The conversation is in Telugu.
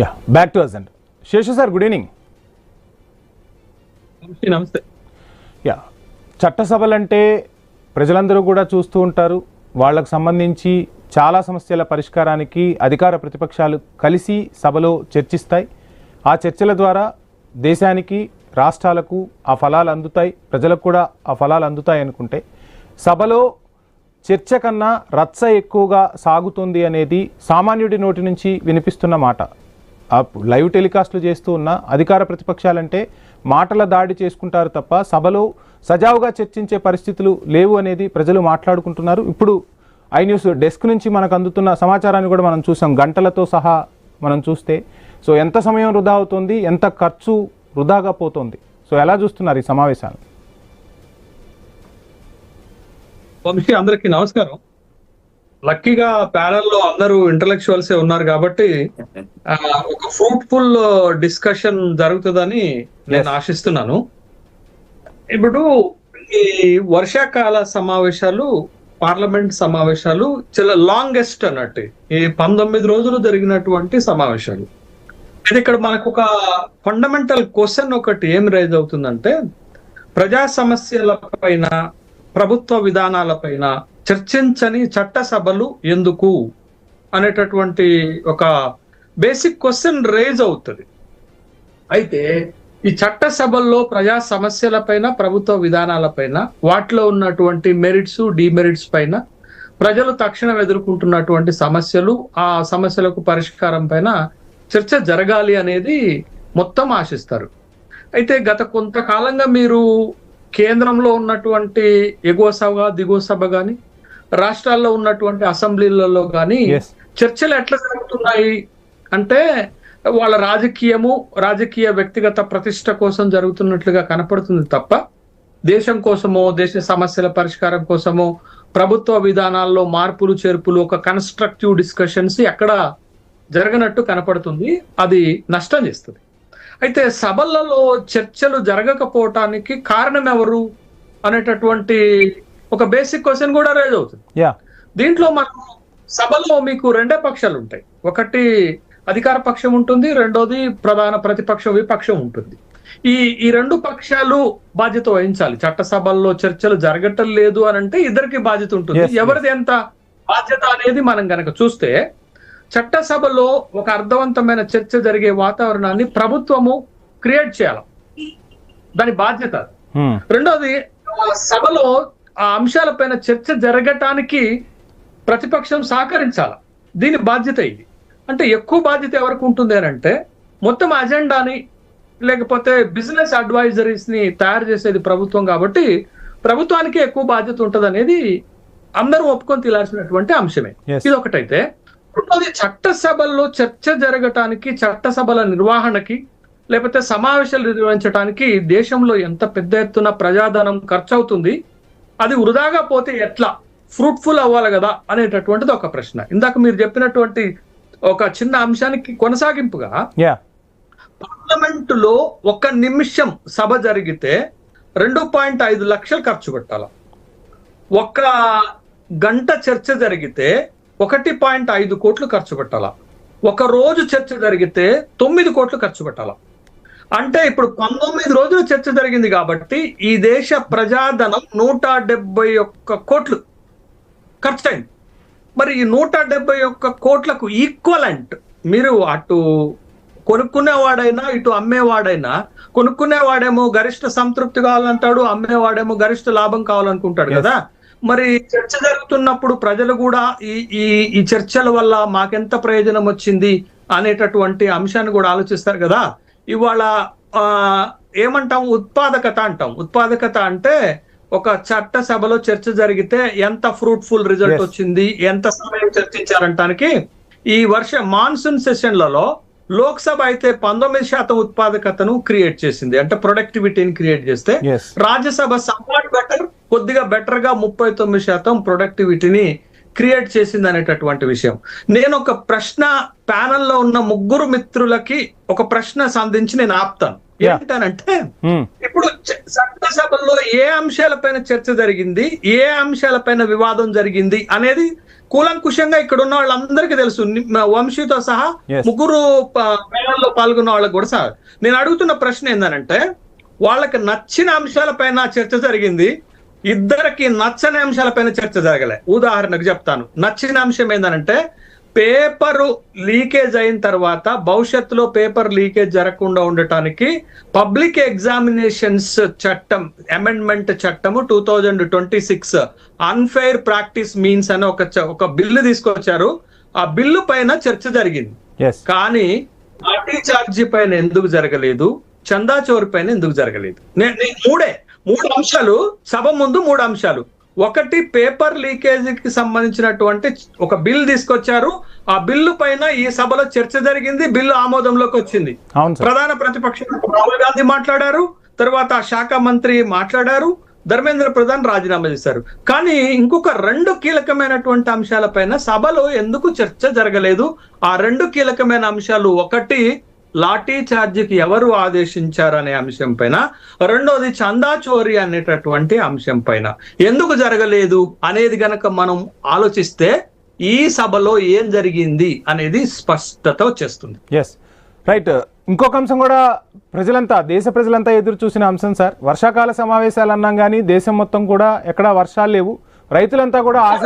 Yeah back to us and Seshu sir, good evening. నమస్తే. యా, చట్టసభలంటే ప్రజలందరూ కూడా చూస్తూ ఉంటారు. వాళ్ళకు సంబంధించి చాలా సమస్యల పరిష్కారానికి అధికార ప్రతిపక్షాలు కలిసి సభలో చర్చిస్తాయి. ఆ చర్చల ద్వారా దేశానికి, రాష్ట్రాలకు ఆ ఫలాలు అందుతాయి, ప్రజలకు కూడా ఆ ఫలాలు అందుతాయి అనుకుంటే, సభలో చర్చ కన్నా రచ్చ ఎక్కువగా సాగుతుంది అనేది సామాన్యుడి నోటి నుంచి వినిపిస్తున్న మాట. లైవ్ టెలికాస్ట్లు చేస్తూ ఉన్న అధికార ప్రతిపక్షాలంటే మాటల దాడి చేసుకుంటారు తప్ప సభలో సజావుగా చర్చించే పరిస్థితులు లేవు అనేది ప్రజలు మాట్లాడుకుంటున్నారు. ఇప్పుడు ఐ న్యూస్ డెస్క్ నుంచి మనకు అందుతున్న సమాచారాన్ని కూడా మనం చూసాం, గంటలతో సహా మనం చూస్తే. సో ఎంత సమయం వృధా అవుతుంది, ఎంత ఖర్చు వృధాగా పోతుంది. సో ఎలా చూస్తున్నారు ఈ సమావేశాలు? వంశీ, అందరికీ నమస్కారం. లక్కీగా ప్యానెల్ లో అందరూ ఇంటలెక్చువల్సే ఉన్నారు కాబట్టి ఒక ఫ్రూట్ఫుల్ డిస్కషన్ జరుగుతుందని నేను ఆశిస్తున్నాను. ఇప్పుడు ఈ వర్షాకాల సమావేశాలు, పార్లమెంట్ సమావేశాలు చాలా లాంగెస్ట్ అన్నట్టు, ఈ 19 రోజులు జరిగినటువంటి సమావేశాలు. అయితే ఇక్కడ మనకు ఒక ఫండమెంటల్ క్వశ్చన్ ఒకటి ఏం రైజ్ అవుతుందంటే, ప్రజా సమస్యల పైన, ప్రభుత్వ విధానాలపైన చర్చించని చట్టసభలు ఎందుకు అనేటటువంటి ఒక బేసిక్ క్వశ్చన్ రేజ్ అవుతుంది. అయితే ఈ చట్టసభల్లో ప్రజా సమస్యలపైన, ప్రభుత్వ విధానాలపైన, వాటిలో ఉన్నటువంటి మెరిట్స్, డిమెరిట్స్ పైన, ప్రజలు తక్షణం ఎదుర్కొంటున్నటువంటి సమస్యలు, ఆ సమస్యలకు పరిష్కారం పైన చర్చ జరగాలి అనేది మొత్తం ఆశిస్తారు. అయితే గత కొంతకాలంగా మీరు కేంద్రంలో ఉన్నటువంటి ఎగువ సభ, దిగువ సభ కానీ, రాష్ట్రాల్లో ఉన్నటువంటి అసెంబ్లీలలో కానీ చర్చలు ఎట్లా జరుగుతున్నాయి అంటే, వాళ్ళ రాజకీయ వ్యక్తిగత ప్రతిష్ట కోసం జరుగుతున్నట్లుగా కనపడుతుంది తప్ప, దేశం కోసమో, దేశ సమస్యల పరిష్కారం కోసమో, ప్రభుత్వ విధానాల్లో మార్పులు చేర్పులు, ఒక కన్స్ట్రక్టివ్ డిస్కషన్స్ ఎక్కడ జరగనట్టు కనపడుతుంది. అది నష్టం చేస్తుంది. అయితే సభలలో చర్చలు జరగకపోవటానికి కారణం ఎవరు అనేటటువంటి ఒక బేసిక్ క్వశ్చన్ కూడా రైజ్ అవుతుంది. దీంట్లో మనం సభలో మీకు రెండే పక్షాలు ఉంటాయి. ఒకటి అధికార పక్షం ఉంటుంది, రెండోది ప్రధాన ప్రతిపక్షం, విపక్షం ఉంటుంది. ఈ రెండు పక్షాలు బాధ్యత వహించాలి. చట్టసభల్లో చర్చలు జరగటం లేదు అని అంటే ఇద్దరికి బాధ్యత ఉంటుంది. ఎవరిది ఎంత బాధ్యత అనేది మనం గనక చూస్తే, చట్టసభలో ఒక అర్థవంతమైన చర్చ జరిగే వాతావరణాన్ని ప్రభుత్వము క్రియేట్ చేయాలి, దాని బాధ్యత. రెండోది, సభలో ఆ అంశాలపైన చర్చ జరగటానికి ప్రతిపక్షం సహకరించాలి, దీని బాధ్యత ఇది. అంటే ఎక్కువ బాధ్యత ఎవరికి ఉంటుంది అని అంటే, మొత్తం అజెండాని లేకపోతే బిజినెస్ అడ్వైజరీస్ ని తయారు చేసేది ప్రభుత్వం కాబట్టి ప్రభుత్వానికి ఎక్కువ బాధ్యత ఉంటుంది అనేది అందరూ ఒప్పుకొని తీరాల్సినటువంటి అంశమే. ఇది ఒకటైతే, రెండోది, చట్టసభల్లో చర్చ జరగటానికి, చట్టసభల నిర్వహణకి, లేకపోతే సమావేశాలు నిర్వహించడానికి దేశంలో ఎంత పెద్ద ఎత్తున ప్రజాధనం ఖర్చు అవుతుంది, అది వృధాగా పోతే ఎట్లా ఫ్రూట్ఫుల్ అవ్వాలి కదా అనేటటువంటిది ఒక ప్రశ్న. ఇందాక మీరు చెప్పినటువంటి ఒక చిన్న అంశానికి కొనసాగింపుగా, పార్లమెంట్ లో 1 నిమిషం సభ జరిగితే 2.5 లక్షలు ఖర్చు పెట్టాలి. 1 గంట చర్చ జరిగితే 1.5 కోట్లు ఖర్చు పెట్టాలా. 1 రోజు చర్చ జరిగితే 9 కోట్లు ఖర్చు పెట్టాలా. అంటే ఇప్పుడు 19 రోజులు చర్చ జరిగింది కాబట్టి ఈ దేశ ప్రజాధనం 171 కోట్లు ఖర్చు అయింది. మరి ఈ 171 కోట్లకు ఈక్వలెంట్, మీరు అటు కొనుక్కునేవాడైనా ఇటు అమ్మేవాడైనా, కొనుక్కునేవాడేమో గరిష్ట సంతృప్తి కావాలంటాడు, అమ్మేవాడేమో గరిష్ట లాభం కావాలనుకుంటాడు కదా. మరి చర్చ జరుగుతున్నప్పుడు ప్రజలు కూడా ఈ చర్చల వల్ల మాకెంత ప్రయోజనం వచ్చింది అనేటటువంటి అంశాన్ని కూడా ఆలోచిస్తారు కదా. ఇవాళ ఏమంటాం, ఉత్పాదకత అంటాం. ఉత్పాదకత అంటే ఒక చట్ట సభలో చర్చ జరిగితే ఎంత ఫ్రూట్ఫుల్ రిజల్ట్ వచ్చింది, ఎంత సమయం చర్చించారంటానికి, ఈ మాన్సూన్ సెషన్లలో లోక్సభ అయితే 19% ఉత్పాదకతను క్రియేట్ చేసింది, అంటే ప్రొడక్టివిటీని క్రియేట్ చేస్తే, రాజ్యసభ సమ్వాట్ బెటర్, కొద్దిగా బెటర్ గా 39% ప్రొడక్టివిటీని క్రియేట్ చేసింది అనేటటువంటి విషయం. నేను ఒక ప్రశ్న ప్యానెల్లో ఉన్న 3 మిత్రులకి ఒక ప్రశ్న సంధించి నేను ఆపుతాను. ఏంటనంటే ఇప్పుడు చట్టసభల్లో ఏ అంశాలపైన చర్చ జరిగింది, ఏ అంశాలపైన వివాదం జరిగింది అనేది కూలంకుషంగా ఇక్కడ ఉన్న వాళ్ళందరికీ తెలుసు. వంశీతో సహా ముగ్గురు ప్యానెల్లో పాల్గొన్న వాళ్ళకి కూడా సహా. నేను అడుగుతున్న ప్రశ్న ఏంటంటే, వాళ్ళకి నచ్చిన అంశాలపైన చర్చ జరిగింది, ఇద్దరికి నచ్చని అంశాలపైన చర్చ జరగలే. ఉదాహరణకు చెప్తాను. నచ్చిన అంశం ఏంటంటే, పేపరు లీకేజ్ అయిన తర్వాత భవిష్యత్తులో పేపర్ లీకేజ్ జరగకుండా ఉండటానికి పబ్లిక్ ఎగ్జామినేషన్స్ చట్టం అమెండ్మెంట్ చట్టము 2026 అన్ఫెయిర్ ప్రాక్టీస్ మీన్స్ అని ఒక బిల్లు తీసుకొచ్చారు. ఆ బిల్లు పైన చర్చ జరిగింది. కానీ లాఠీ చార్జీ పైన ఎందుకు జరగలేదు, చందా చోరీ పైన ఎందుకు జరగలేదు? మూడు అంశాలు సభ ముందు, మూడు అంశాలు. ఒకటి, పేపర్ లీకేజీకి సంబంధించినటువంటి ఒక బిల్ తీసుకొచ్చారు. ఆ బిల్లు పైన ఈ సభలో చర్చ జరిగింది, బిల్లు ఆమోదంలోకి వచ్చింది. ప్రధాన ప్రతిపక్షం రాహుల్ గాంధీ మాట్లాడారు, తర్వాత శాఖ మంత్రి మాట్లాడారు, ధర్మేంద్ర ప్రధాన్ రాజీనామా చేశారు. కానీ ఇంకొక రెండు కీలకమైనటువంటి అంశాలపైన సభలో ఎందుకు చర్చ జరగలేదు? ఆ రెండు కీలకమైన అంశాలు, ఒకటి లాఠీ చార్జీకి ఎవరు ఆదేశించారు అనే అంశం పైన, రెండోది చందా చోరీ అనేటటువంటి అంశం పైన ఎందుకు జరగలేదు అనేది గనక మనం ఆలోచిస్తే ఈ సభలో ఏం జరిగింది అనేది స్పష్టత వచ్చేస్తుంది. రైట్. ఇంకొక అంశం కూడా దేశ ప్రజలంతా ఎదురు చూసిన అంశం సార్. వర్షాకాల సమావేశాలు అన్నాం కానీ దేశం మొత్తం కూడా ఎక్కడా వర్షాలు లేవు. రైతులంతా కూడా ఆశ